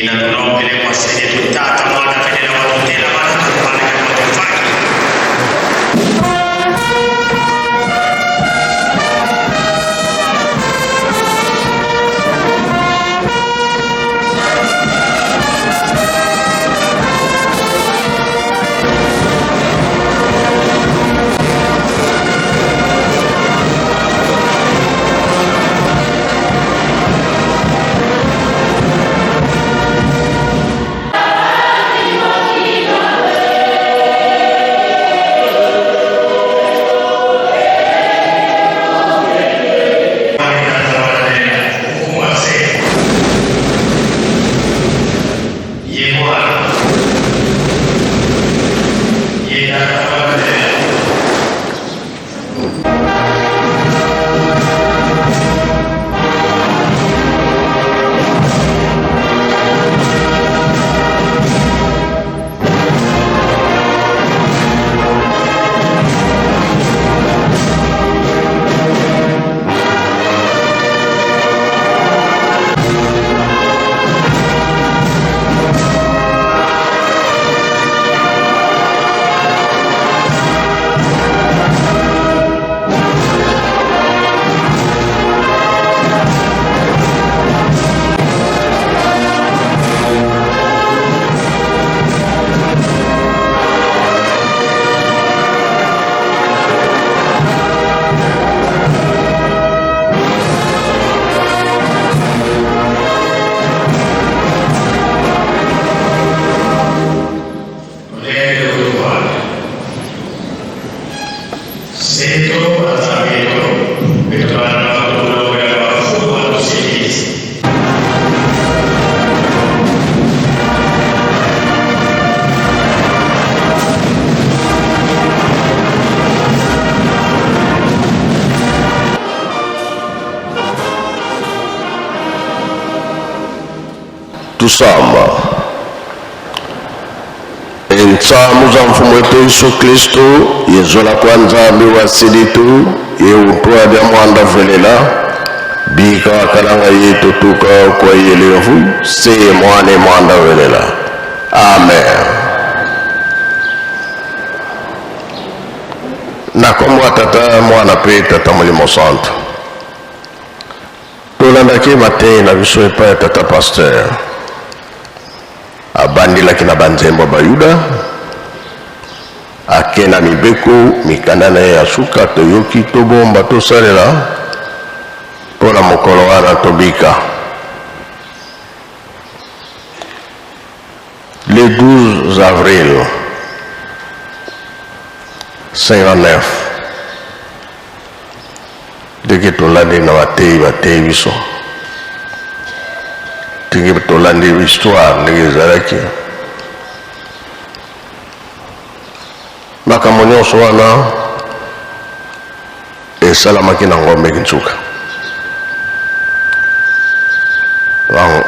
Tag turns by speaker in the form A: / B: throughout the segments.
A: ina tunaombele kwa siri tutata mwana fedela watutela mwana kupana kwa tafaki.
B: Tusama entsamu za mfumo wetu Yesu Kristo yezola kwanza miwasili tu yeutwa bya mwanda velela bika wakalanga yetu tuka kwa yelevu se mwane mwanda velela. Amen. Nakomwa tata mwana pe tata mulimo santo tolandaki mate na biso epa tata pasteur abandilaki na banzembo bayuda akena mibeko mikanda na ye ya suka toyoki tobomba tosalela mpona mokolo wana tobika. Le 12 avril 59 ndenge tolandi na bateyi biso ndenge tolandi histoire ndenge ezalaki makambo nyonso wana esalamaki na ngombe Kintsuka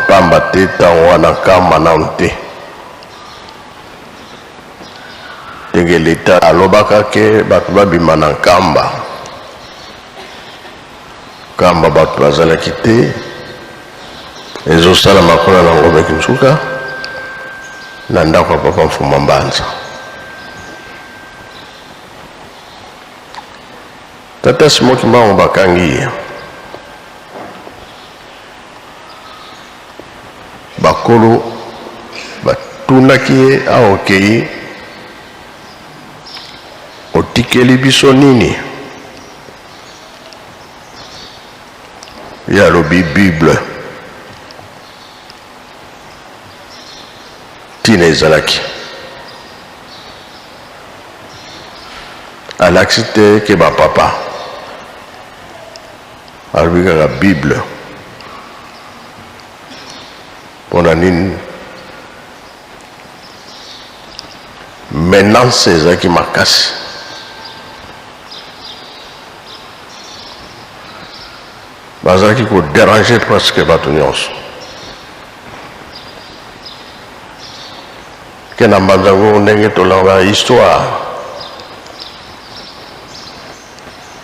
B: pamba te ntango wana nkamba nanu te ndenge leta alobaka ke bato babima na nkamba bato bazalaki te ezosala makolo na ngombe Kintsuka na ndako ya papa Mfuma Mbanza. Tata Simoki Mbango bakangi bakolo batunaki ye aokei otikeli biso nini ya lobi Bible tina ezalaki alakisi te ke bapapa alobi kaka Bible mpona nini menance ezalaki makasi bazalaki kodéranger presque bato nyonso ke na mbanzango ndenge tolanga histoire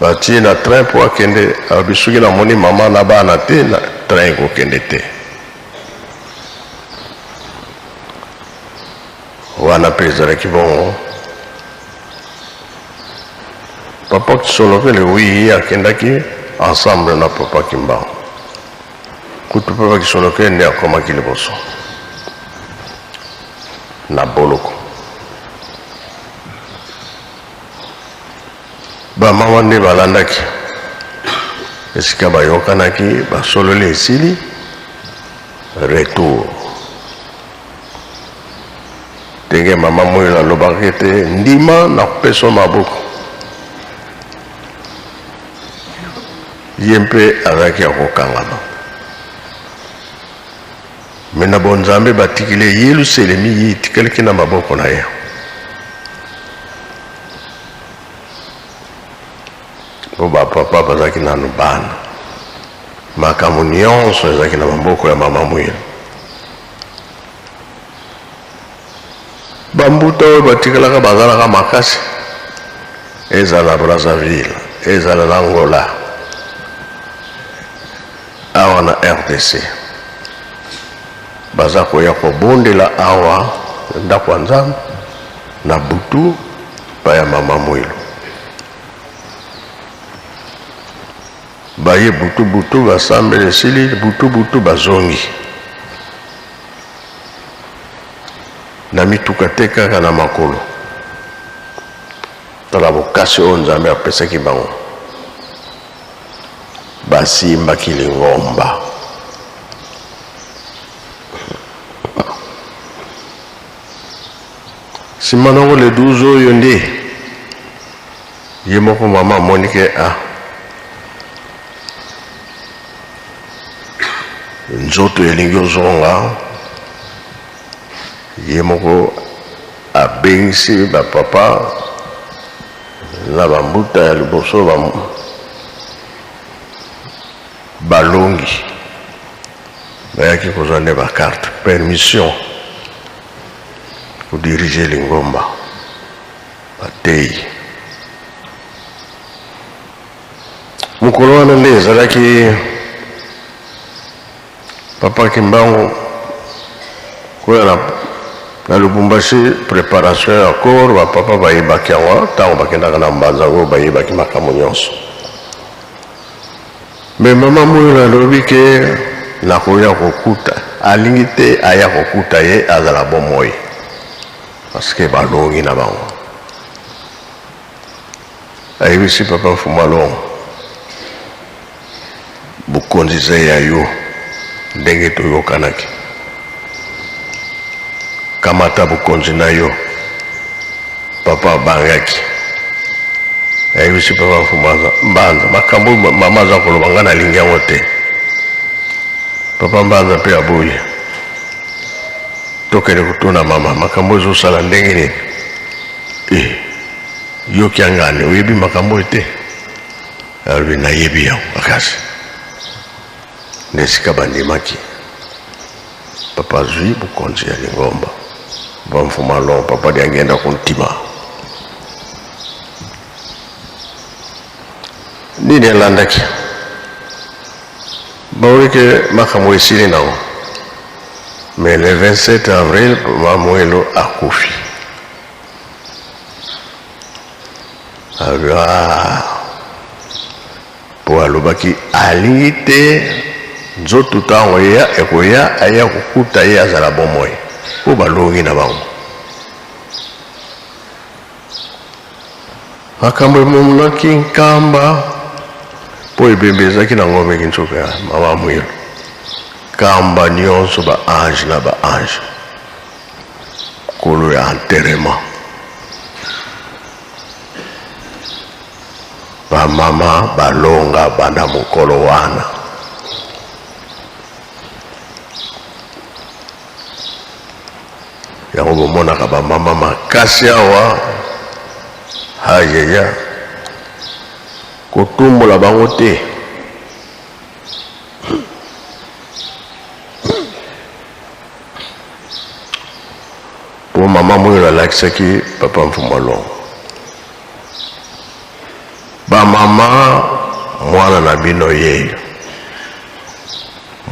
B: batie na train po akende alobi soki namoni mama na bana te na train ekokende te wana pesa kibongo papa Kisoloke le oui akendaki ensemble na papa Kimbangu kutu papa Kisoloke nde akomaki liboso na boloko bamama nde balandaki esika bayokanaki basololi esili retour ndenge mama Mwilo alobaki ete ndima na kopesa maboko ye mpe azalaki ya kokangama me na bonzambe batikile ye luselemi ye etikalaki na maboko na ye po bapapa bazalaki nanu bana makambo nyonso ezalaki na maboko ya mama Mwilo bambuta oyo batikalaka bazalaka makasi ezala Brazzaville ezala na Angola awa na RDC baza koya kobondela awa ndako ya Nzambe na butu pa ya mama Mwilo baye butu basambela esili butu bazongi na mituka te kaka na makolo tala bokasi oyo Nzambe apesaki bango basimbaki Lingomba nsima nango le 12 oyo nde ye moko mama amonike nzoto elingi ozonga ye moko abengisi bapapa na bambuta ya liboso balongi bayaki kozwa nde bakarte permission kodirige Lingomba bateyi mokolo wana nde ezalaki papa Kimbangu koya na Lubumbashi préparation ya corps bapapa bayebaki yango ntango bakendaka na mbanza oyo bayebaki makambo nyonso me mama Mwilo alobi ke nakoya kokuta alingi te aya kokuta ye azala bomoi parceke balongi na bango ayebisi papa Mfumalongo bokonzi eza ya yo ndenge toyokanaki kamata bokonzi na yo papa abangaki ayebisi papa Mbanza makambo mama aza koloba nga nalingi yango te papa Mbanza mpe aboyi tokende kotuna mama makambo ezosala ndenge nini yoki yangane oyebi makambo ete alobi nayebi yango makasi nde esika bandimaki papa azwi bokonzi ya Lingomba Mfumalongo papa ndi angenda kuntima nini elandaki bawolike makambo esili nango mais le 27 avril mama Mwilo akufi po alobaki alingi te nzoto ntango ekoya aya kokuta ye azala bomoi po balongi na bango makambo emonaki nkamba po ebembe ezalaki na ngombe kinzoka ya mama Mwilo kamba nyonso baange na baange kolo ya enterrement bamama balonga banda mokolo wana yango bomonaka bamama makasi awa ayaya kotumbola bango te po mama Mwilo alakisaki papa Mfumalongo bamama mwana na bino yeyo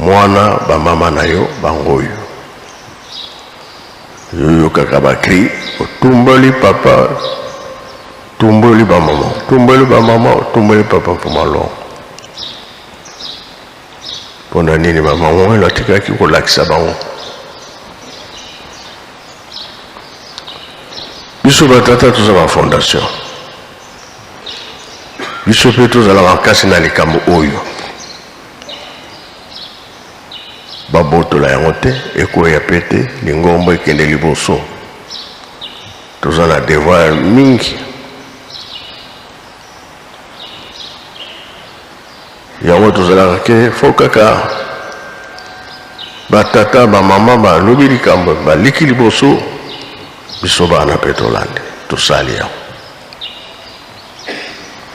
B: mwana bamama na yo bangoyo Yoyo kaka bakri, tumboli papa, tumboli ba maman, tumboli ba maman, tumboli papa pour malon. Pendant nini ba maman, la tika ki ko lakisa bango. Biso batata tozala fondation. Biso pe tozala makasi na likambo oyo. Babotola yango te ekoya pete lingombo ekende liboso. Tozala devoir mingi. Yango tozala ke fo kaka batata bamama balobi likambo baliki liboso biso bana pe tolande tosali yango.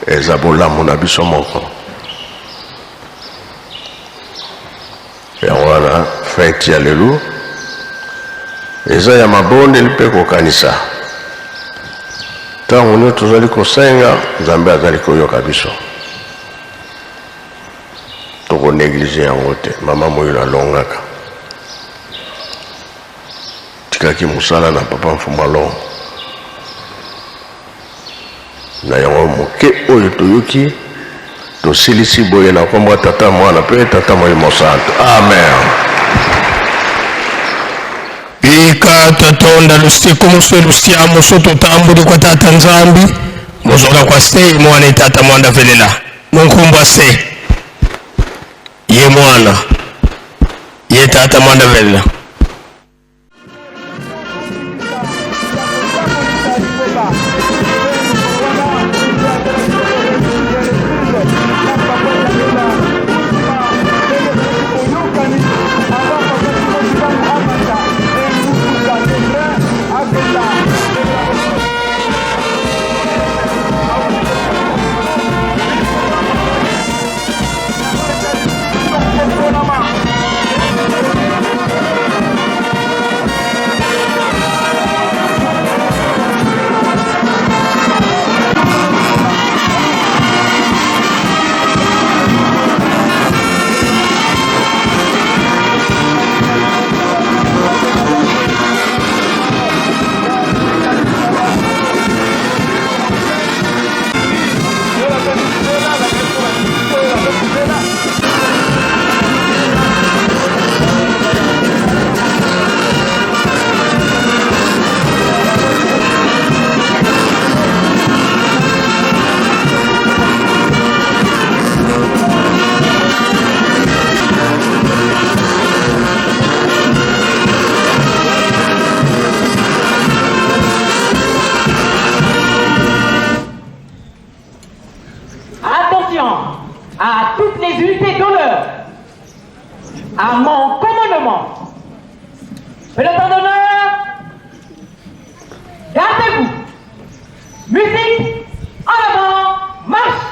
B: Eza bolamu na biso moko. Yango wana feti ya lelo eza ya mabonde lipe kokanisa. Tango nyo tozali kosenga Nzambe azali koyoka biso. Toko neglige yango te. Mama moyo na longaka. Tikaki musala na papa mfumalo. Na yango moke oyo toyoki tosilisi boye na kombo tata mwana pe tata Molimo Santo. Amen.
C: Ika tatonda lusiku muswe lusia musoto tambuli kwa tata Nzambi muzola kwa stay mwana tata mwanda velela munkumbwa se ye mwana ye tata mwanda velela.
D: À toutes les unités d'honneur, à mon commandement, peloton d'honneur, gardez-vous, musique, en avant, marche.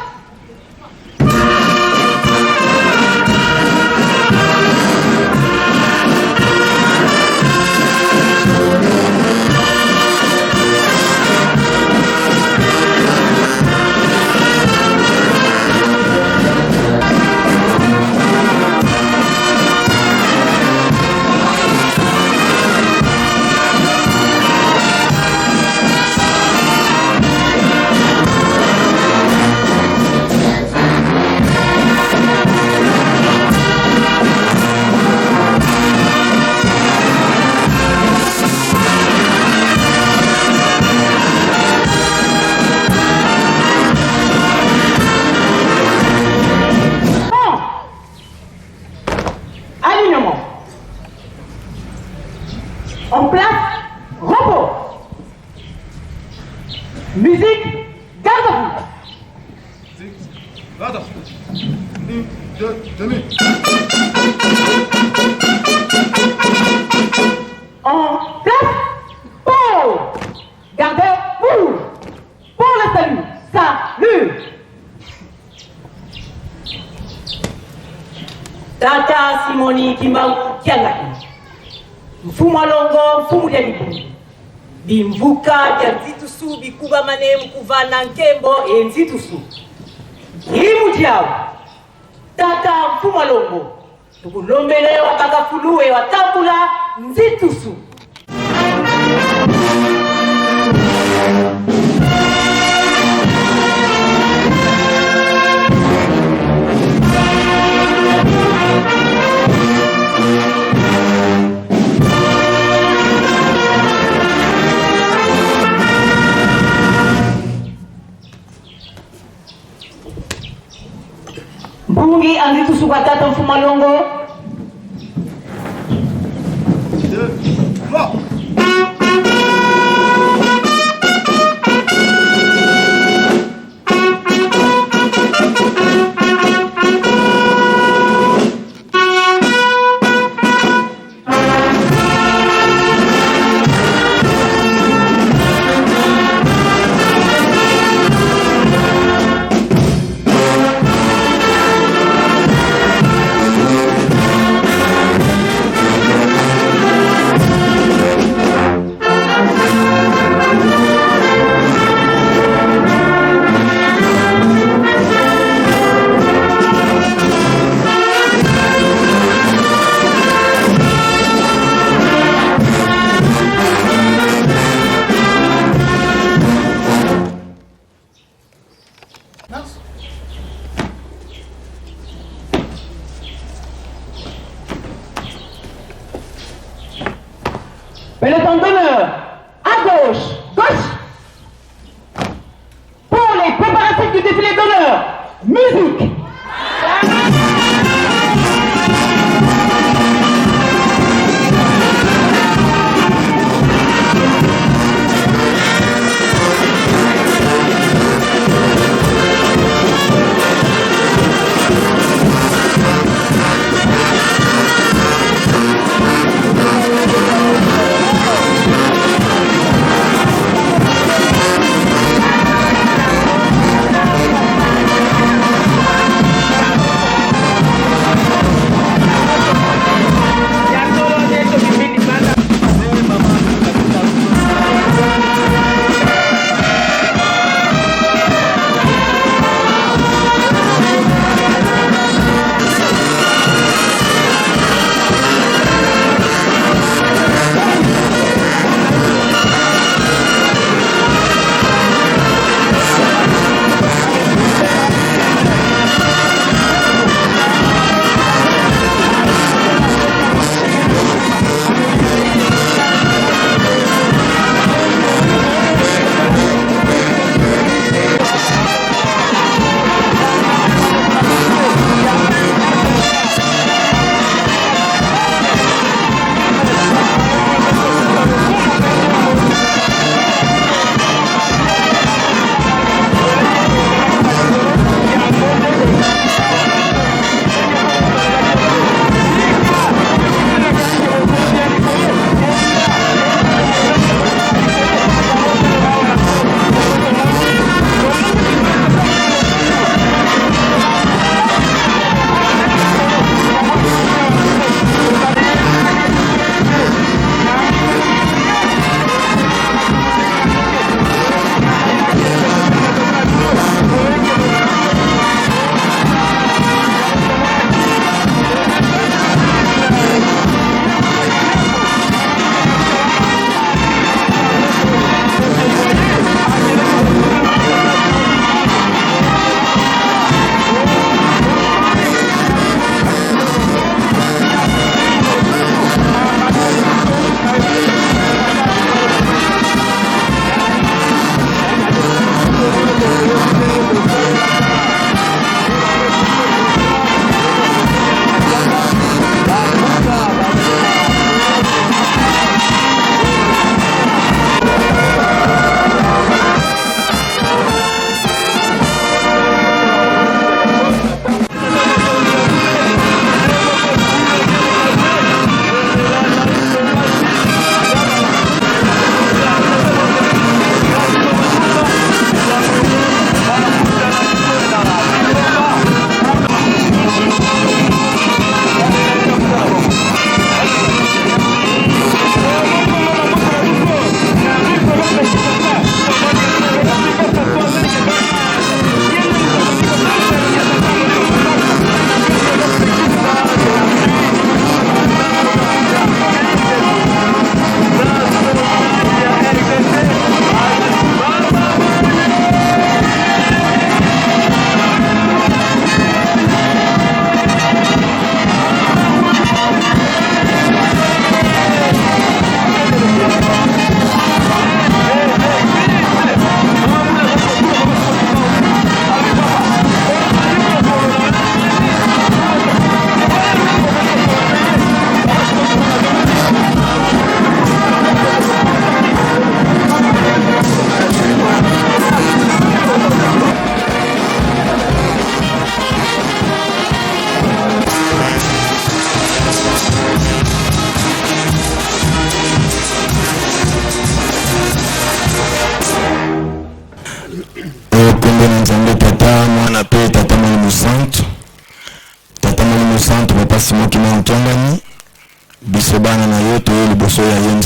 D: En place, repos. Musique, garde-vous. En place, pause. Gardez-vous. Pour le salut, salut. Tata Simoni Kimbangu Kiangaki. Mfumo longo, mfumo ya libu. Bimvuka, ya nzitusu, bikuba mane, mkuvana nkembo, nzitusu. Himu jiao. Tata mfumo longo. Tukulombele, wakakafuluwe, watakula, nzitusu. kwa tata Mfumo Longo. Peloton d'honneur, à gauche, gauche. Pour les préparatifs du défilé d'honneur, musique.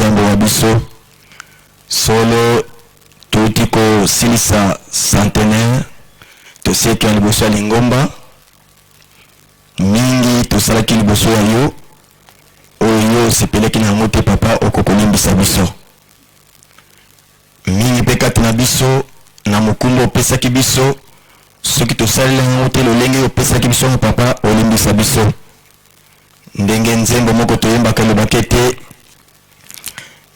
E: nzambe wa biso solo tuti ko silisa centenaire toseki ya liboso ya lingomba mingi tosalaki liboso ya yo oyo sepeleki na yango te papa okokolimbisa biso mingi mpe kati na biso na mokumba opesaki biso soki tosalela yango te lolenge opesaki biso na papa olimbisa biso ndenge nzembo moko toyembaka elobaki ete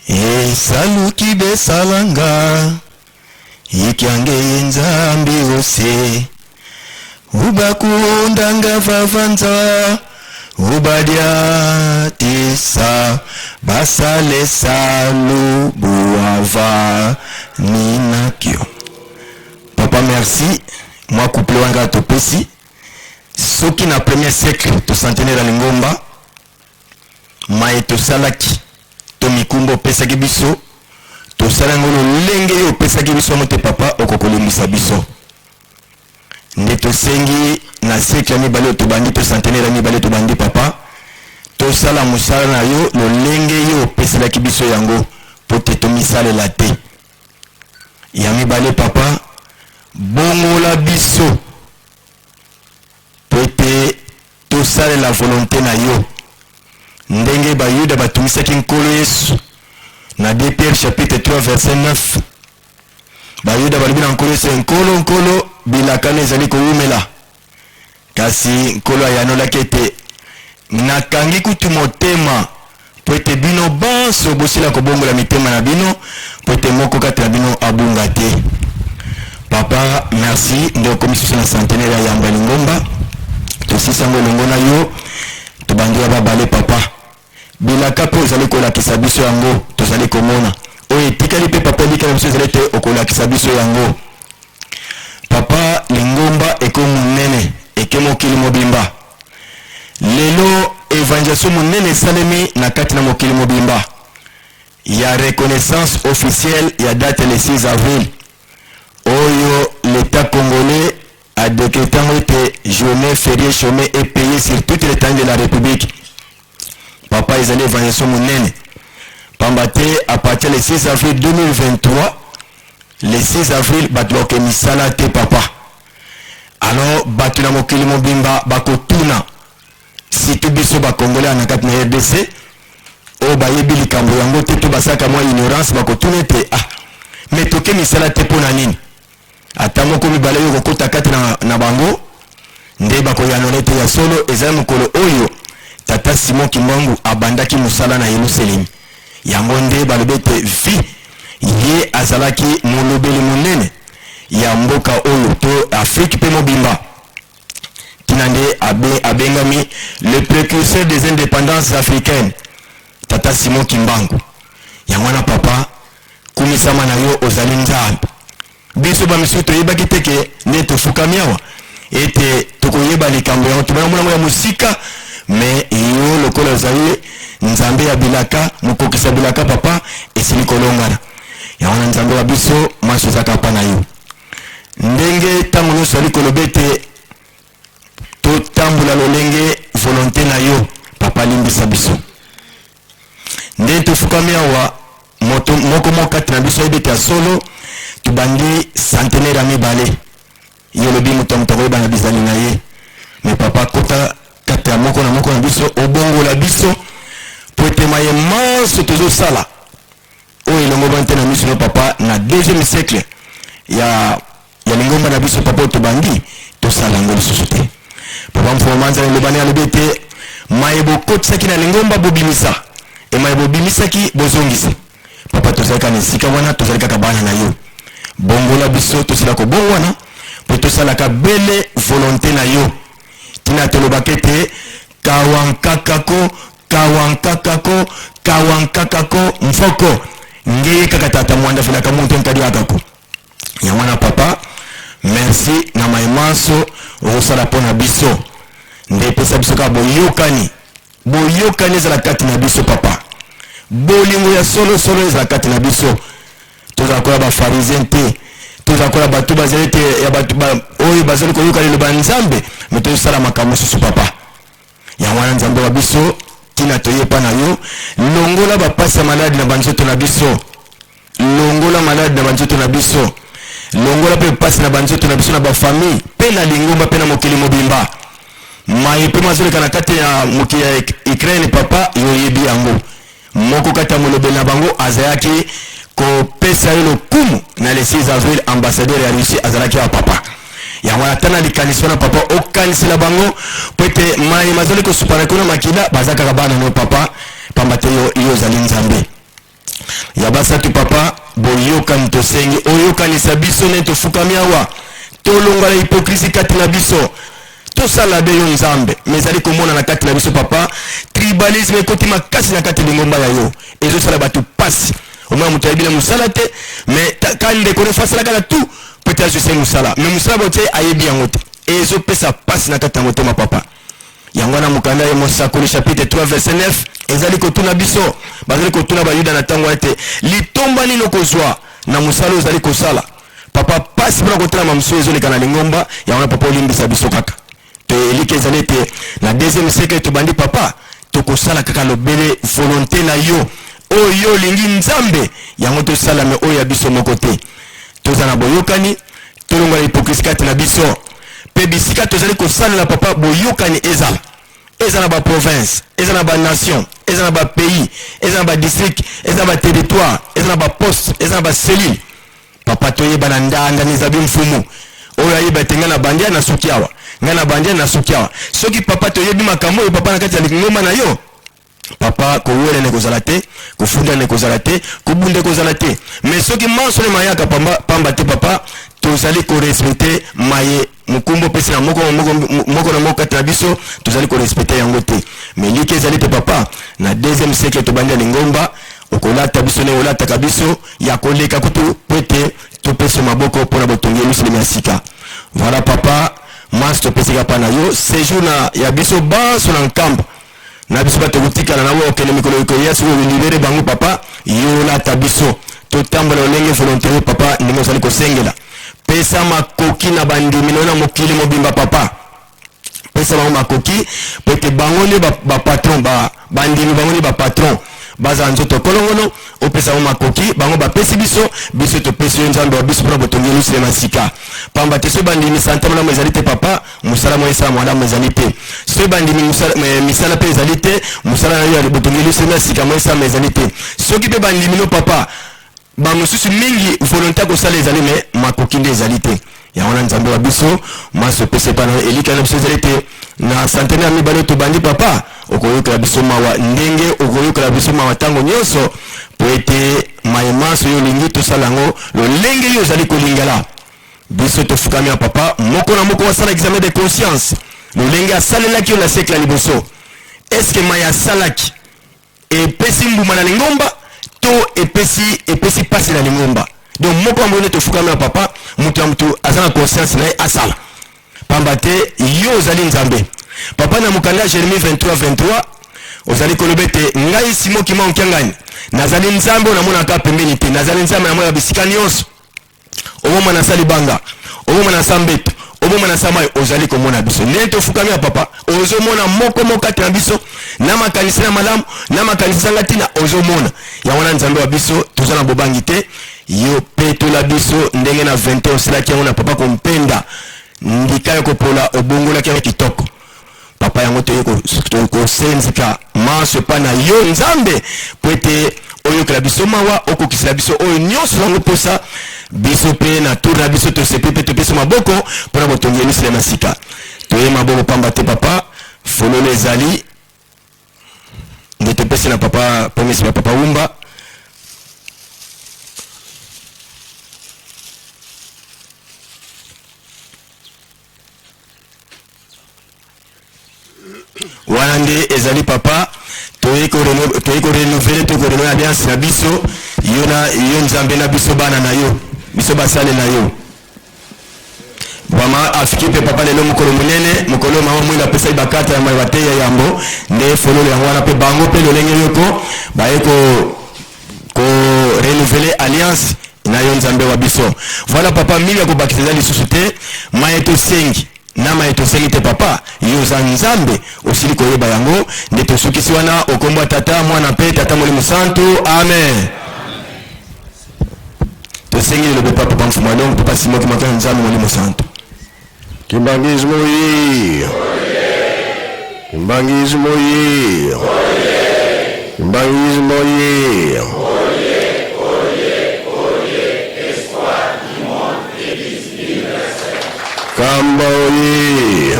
E: esaluki besalanga ikyange nzambi ose ubakundanga vavanza ubadia tisa basale salu buava ninakio. Papa merci moi couple wanga topesi soki na premier siècle to centenaire ya lingomba mae tosalaki to mikumbo pesaki biso tosala ngolo lenge yo pesaki biso mote papa okokolimbisa biso nde tosengi na siècle ya mibale tobandi to centenaire ya mibale tobandi papa tosala mosala na yo lolenge yo opeselaki biso yango po te tomisalela te ya mibale papa bongola biso po ete tosalela volonté na yo ndenge bayuda batumisaki nkolo yesu na 2 Pierre chapitre 3 verset 9 bayuda balobi na nkolo yesu nkolo bilakano ezali kowumela kasi nkolo ayanolaki ete nakangi kutu motema po ete bino banso bosila kobongola mitema na bino po ete moko kati na bino abunga te. Papa merci nde okomisi na centenaire ya yamba lingomba tosisango elongo na yo tobandira babale papa bilaka mpe ozali kolakisa biso yango tozali komona oyo etikali mpe papa elikala biso ezali te okolakisa biso yango papa lingomba eko monene eke mokili mobimba lelo evangelisation monene esalemi na kati na mokili mobimba ya reconnaissance officielle ya date le 6 avril oyo l'état congolais a décrété journée fériée chômée et payée sur toute l'étendue de la République. Papa ezali évaluation monene pambate à partir du 6 avril 2023 le 6 avril batloke misala te papa alors batu na mokili mobimba bakotuna surtout biso bakongolais na kati na RDC o bayebi likambo yango te to basaka mwa ignorance bakotuna te mais toke misala te pona nini ata moko mibale yo kokota kati na bango nde bakoyanole te ya solo ezali mokolo oyo tata Simon Kimbangu abandaki mosala na Yerusalem yango nde balobi ete vi ye azalaki molobeli monene ya mboka oyo to Afrique mpe mobimba tina nde abengami le précurseur des indépendances africaines tata Simon Kimbangu yango wana papa kumisama na yo ozali nzambe biso bamisu toyebaki teke nde tofukami awa ete tokoyeba likambo yango tobana ya mosika mais yo lokola ozali nzambe ya bilaka mokokisa bilaka papa esili kolongana yango na nzambe wa biso maso ezaka mpa na yo ndenge ntango nyonso ali koloba ete totambola lolenge volonté na yo papa limbisa biso nde tofukami awa moko kati na biso oyebete ya solo tubandi centenaire ya mibale yo lobi moto koyeba na bizali na ye mais papa kota kati ya moko na biso obongola biso po ete maye manso tozosala oyo elongo bante na miso no papa na 2e siècle ya lingomba na biso papa tobandi tosala yango lisusu te papa mfomanza elobani alobi ete maye bokotisaki na lingomba bobimisa maye bobimisaki bozongisa papa tozalika na esika wana tozali kaka bana na yo bongola biso tosila kobongwana po tosalaka bele volonté na yo tina tolobaki ete kawankakako mfoko ngeye kaka tata mwanda filaka muntu nkadi akako yango na papa merci na maimanso okosala mpo na biso nde epesa biso kaka boyokani ezala kati na biso papa bolingo ya solo ezala kati na biso tozala koya bafarisien te tozala koya bato bazali te ya bato oyo bazali koyoka liloba nzambe me tozosala makambo mosusu papa yango wana nzambe wa biso tina toye pa na yo longola bapasi ya maladi na banzoto na biso longola maladi na banzoto na biso longola pe pasi na banzoto na biso na bafamille pe na lingomba pe na mokili mobimba maye pe mazoleka na kati ya mokili ya Ukraine papa yoyebi yango moko kati ya molobeli na bango azalaki kopesa ye lokumu na le 6 avril ambassadeur ya Russie azalaki ya papa yango atana likanisi wana papa okanisela bango po ete maye mazoli kosupana kuna makila baza kaka bana no papa pamba te yo ozali nzambe ya basatu papa boyokani tosengi oyokanisa biso ne tofukami awa tolongola hipokrisi kati na biso tosala be yo nzambe mezali komona na kati na biso papa tribalisme ekoti makasi na kati lingomba ya yo ezosala bato pasi omona moto ayebila mosala te mais kandeko nefasalaka na tout peut-être c'est musala mais musala bote ayebi yango te ezopesa pasi na kati ya motema papa yango wana mokanda ye mosakoli chapitre 3 verset 9 ezali kotuna biso bazali kotuna bayuda na ntango ete litomba nini okozwa na mosala ozali kosala papa pasi mpona kotala mamusu ezoleka na lingomba yango wana papa olimbisa biso kaka toyeliki ezali ete na deuxième siècle tobandi papa tokosala kaka lobele volonté na yo oyo olingi nzambe yango tosala me oyo ya biso moko te toza na boyokani tolongola hipokrisi kati na biso pe bisika tozali kosalela papa boyokani ezala baprovince eza na banation eza na bapays eza na badistrict eza na baterritoire eza na baposte eza na baselile papa toyeba na ndandani zabi mfumu oyo ayeba ete nga na bandia na suki awa nga na bandia na suki awa soki papa toyebi makambo oyo papa na kati ya lingomba na yo papa kowele ne kozala te kofunda ne kozala te kobunde kozala te mais soki maso ne mayaka pamba te papa tozali korespecte maye mukumbo pesi na moko na moko kati na biso tozali korespecte yango te mais liki ezali te papa na deuxième siècle tobandi ya lingomba okolata biso ne olataka biso ya koleka kutu po ete topesa maboko mpona botongi elusilemi ya sika voilà papa masi topesika mpa na yo séjour na ya biso baso na nkambo na biso bato kotikala na wo okende mikolo yesu oyo libere bango papa yo lata biso totambola olenge volontaire papa ndenge ozali kosengela pesa makoki na bandimi na mokili mobimba papa pesa bango makoki po ete bango nde bapatron bandimi bango nde bapatron baza nzoto kolongono opesa bango makoki bango bapesi biso topesi yo nzambe wa biso mpona botongi elusilemi ya sika pamba te so bandimi santa malamu ezali te papa mosala mo esala malamu ezali te so bandimi misala mpe ezali te mosala na yo ya botongi elusilemi ya sika mo esala ezali te soki mpe bandimi no papa bamosusu mingi volonté kosala ezali me makoki nde ezali te yango na nzambe wa biso maso opesa epa na yo elika na biso ezali te na santene ya mibale tobandi papa okoyokela biso mawa ndenge okoyokela biso mawa ntango nyonso po ete mayemaso yo olingi tosala yango lolenge yo ozali kolingela biso tofukami ya papa moko na moko wasala examen de conscience lolenge asalelaki yo na siècle ya liboso estce maye asalaki epesi mbuma na lingomba to epesi pasi na lingomba donc moko ambo nde tofukami ya papa moto ya motu aza na conscience na ye asala pamba te yo ozali nzambe papa na mokanda Jérémie 23 ozali koloba ete ngai simoki mwa okiangani nazali nzambe oyo namonaka pembeni te nazali nzambe namonaka bisika nyonso omoma na sali banga omoma na sa mbeto omoma na sa mai ozali komona biso ndenge tofukami ya papa ozomona moko kati na biso na makanisi na malamu na makanisi zanga ntina ozomona yango na nzambe wa biso toza na bobangi te yo pe tola biso ndenge na 20 osalaki yango na papa kompenda ndika yo kopola obongolaki yango kitoko papa yango toye kosenzika maso epa na yo nzambe po ete oyokela biso mawa okokisela biso oyo nyonso zango posa biso mpe na tour na biso tosepi mpe topesa maboko mpona botongi elusilemi ya sika toye maboko pamba te papa fololo ezali nde topesi na papa promesi ya papa wumba wana nde ezali papa toye korenouveler to korenouveler alliance na biso yo nzambe na biso bana na yo biso basale na yo mama afiki mpe papa lelo mokolo monene mokolo mama mwinda apesaki bakata ya mayeba te ya yambo nde fololo yango wana mpe bango mpe lolenge yoko baye korenouveler alliance na yo nzambe wa biso voilà papa mingi akobakisa eza lisusu te maye tosengi nama etoseli te papa yo za nzambe osili koyeba yango nde tosukisi wana okombo tata mwana pe tata molimo santo amen tosengi le papa papa mfuma donc papa simoki maka nzambe molimo santo
B: Kimbangismo ye Kimbangismo ye Kimbangismo ye Kamboye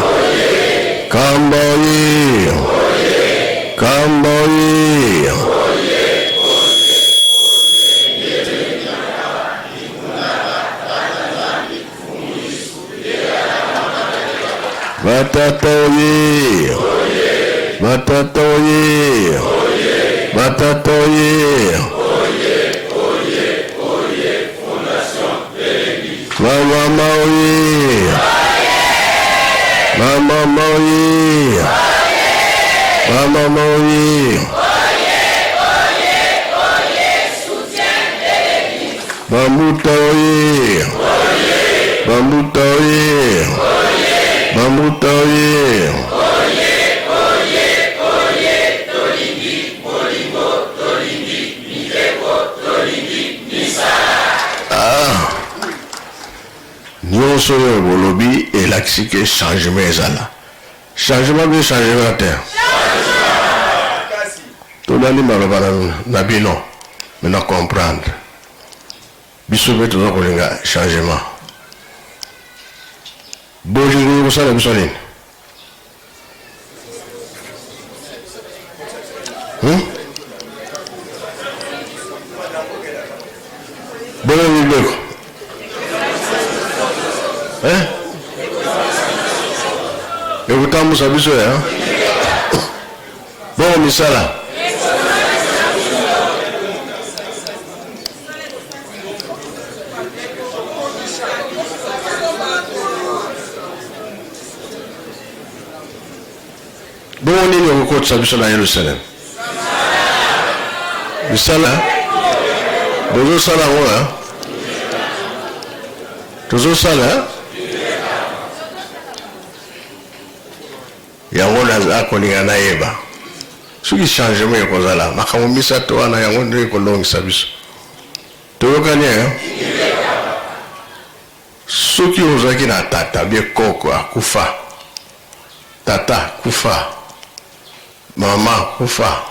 B: Kamboye Kamboye Batatoye Batatoye Batatoye Mama Maoye Mama Maoye Mama Maoye Bambutaoye Bambutaoye Bambutaoye nyonso oyo bolobi elakisi ke changement ezala changement bien changement na terre tolandi maloba na bino mena comprendre biso mpe toza kolinga changement bolingi kosala biso nini bolingi biloko ekutambusa biso ya bongo misala bongo nini okokotisa biso na Yerusalem misala bozosala yango ya tozosala yango naza kolinga nayeba soki changement ekozala makambo misato wana yango nde ekolongisa biso toyokani soki ozalaki na tata bie koko akufa tata kufa mama kufa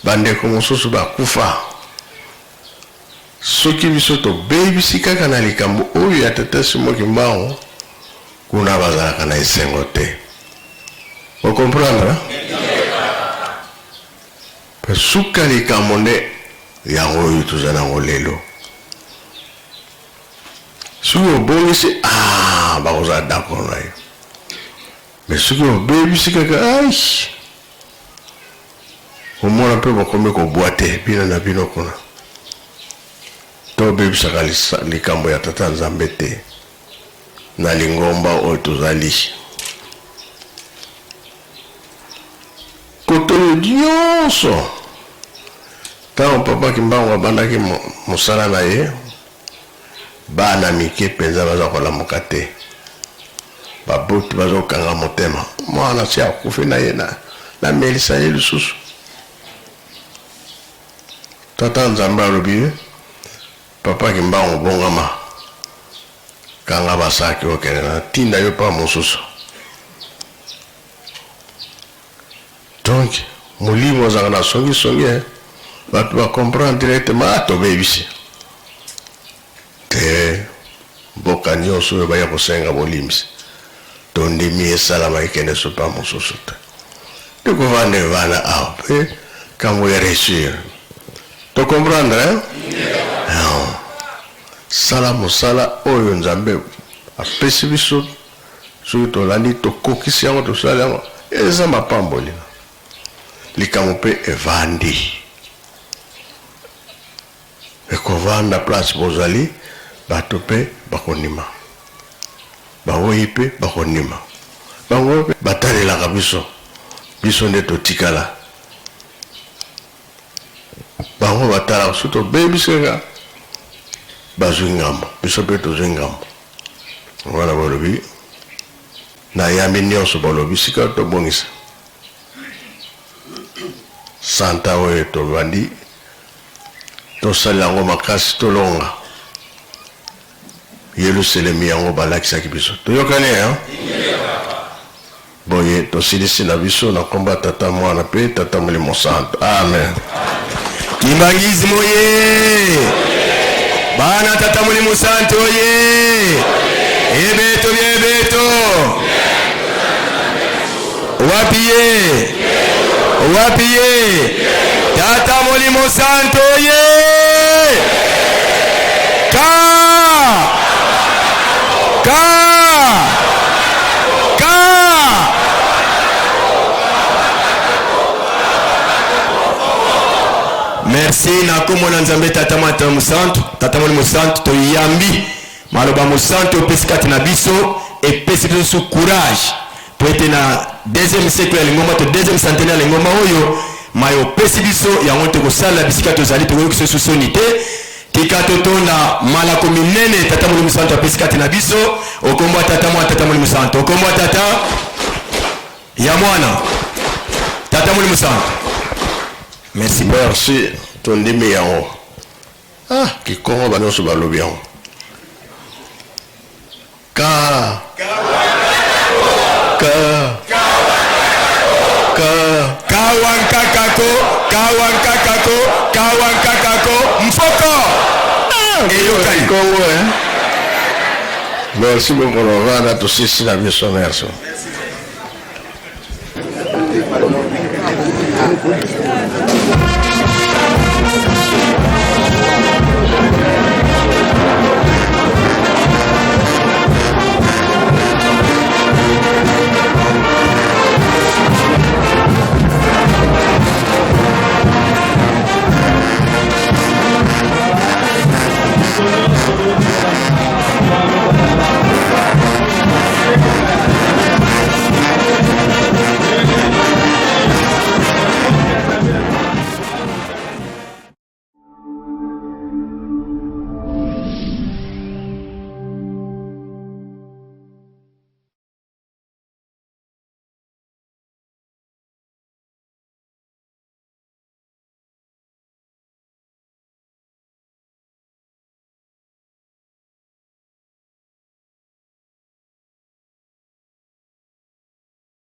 B: bandeko mosusu bakufa soki biso tobebisi kaka na likambo oyo ya tata Simoki Mbangu kuna bazalaka na esengo te vous comprenez? Suka likambo nde yango oyo tozala nango lelo soki obongisi bakozala d'accord na yo mais soki obebisi kaka ai omona mpe bakomi kobwa te bino na bino kuna tobebisaka likambo ya tata Nzambe te na lingomba oyo tozali kotoyo nyonso ntango papa Kimbangu abandaki mosala na ye bana mike mpenza baza kolamuka te baboti bazokanga motema mwana si akufi na ye na melisa ye lisusu tata Nzambe alobi papa Kimbangu bongama kanga basaki okende na tinda yo pa mosusu donc molimo ozanga na songi bato bacomprendre directement tobebisi te mboka nyonso oyo baya kosenga bolimisi tondimi esalama ekende so pa mosusu te tokovande vana awa mpe kambo ya réussir tocomprendre sala mosala oyo Nzambe apesi biso soki tolandi tokokisi yango tosala yango eza mapamboli likambo mpe evandi ekovanda place bozali bato mpe bakonima baoyi mpe bakonima bango mpe batalelaka biso nde totikala bango batalaka so tobebisaka bazwi ngambo biso mpe tozwi ngambo wana balobi na yambi nyonso balobi sika tobongisa santa oyo tobandi tosala yango makasi tolonga yelusalemi yango balakisaki biso toyokani boye tosilisi na biso na komba tata mwana pe tata molimo santo amen.
E: Kimbangizi moye bana tata molimo santo ye ebeto byebeto wapiye tata molimo santo ye ka merci na komona nzambe tata molimo santo to yambi maloba mosanto opesi kati na biso epesi biso courage to ete na deuxième siècle ya lingomba to deuxième centenaire ya lingomba oyo mayo opesi biso yango tokosala bisika tozali tokoyoki biso soni te tika totonda malako minene tata molimo santo apesi kati na biso okombo tata mwana tata molimo santo okombo tata ya mwana tata molimo santo. Merci.
B: Merci. Tondimi yango. Kikongo banyonso balobi yango.
E: Kawankakako mfoko.
B: Kikongo Merci beaucoup. On va tout ceci la mission. Merci.